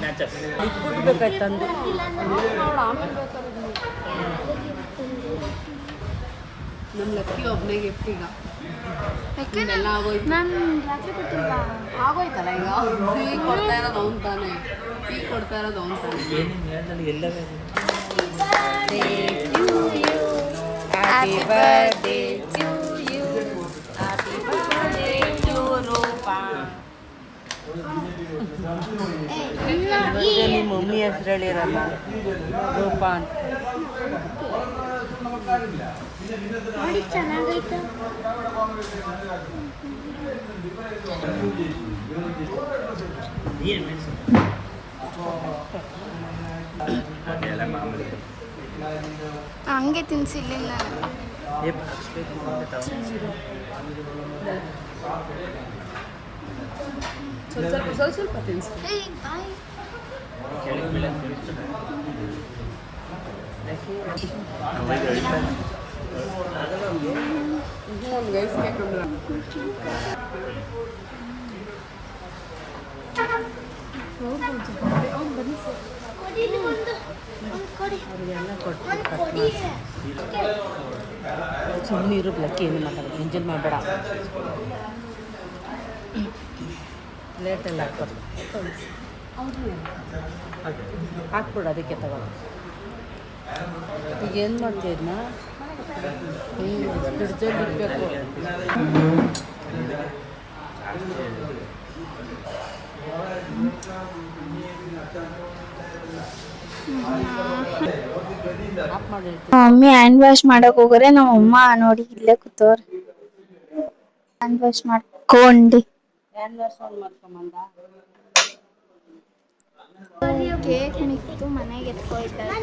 ಬೇಕಾಯ್ತು ತಂದು ನಮ್ಮ ಲಕ್ಕಿ ಒಬ್ಬನೇ ಗಿಫ್ಟ್ ಈಗ ಎಲ್ಲ ಆಗೋಯ್ತು. ಆಗೋಯ್ತಲ್ಲ ಈಗ ಕೊಡ್ತಾ ಇರೋದು ಅವ್ನು ತಾನೆ, ಈಗ ಕೊಡ್ತಾ ಇರೋದು ಅವ್ನು ತಾನೆ. Happy birthday to you. Happy birthday to Rupa. ನಿಮ್ಮ ಮಮ್ಮಿ ಹೆಸರು ಹೇಳಿರಲ್ಲ ರೂಪ ಅಂತ. ಚೆನ್ನಾಗೈತೆ. ಹಂಗೆ ತಿನ್ಸಿಲ್ಲ ನಾನು. ಸ್ವಲ್ಪ ತಿನ್ಸಿ. ನಮ್ಮ ಗೈಸ್ ಕೇಕ್ ಸುಮ್ಮನೆ ಇರೋ ಲಕ್ಕಿ ಏನು ಮಾತಾಡೋದು, ಎಂಜಾಯ್ ಮಾಡಬೇಡ. ಲೇಟೆಲ್ಲ ಹಾಕ್ಬಾರ್ದು, ಹಾಕ್ಬಿಡು ಅದಕ್ಕೆ ತಗೊಳ್ಳಿ. ಈಗ ಏನು ಮಾಡ್ತೀಯನ್ನ ಫ್ರಿಡ್ಜಲ್ಲಿ ಇಡಬೇಕು. ಮಮ್ಮಿ ಹ್ಯಾಂಡ್ ವಾಶ್ ಮಾಡಕ್ ಹೋಗ್ರೆ ನಮ್ಮ ಅಮ್ಮ ನೋಡಿ ಇಲ್ಲೇ ಕೂತವ್ರೆ. ಹ್ಯಾಂಡ್ ವಾಶ್ ಮಾಡ್ಕೊಂಡಿ ಕೇಕ್ ಮಿಕ್ತು ಮನೆಗೆ ಎತ್ಕೊಯ್ತಾರೆ.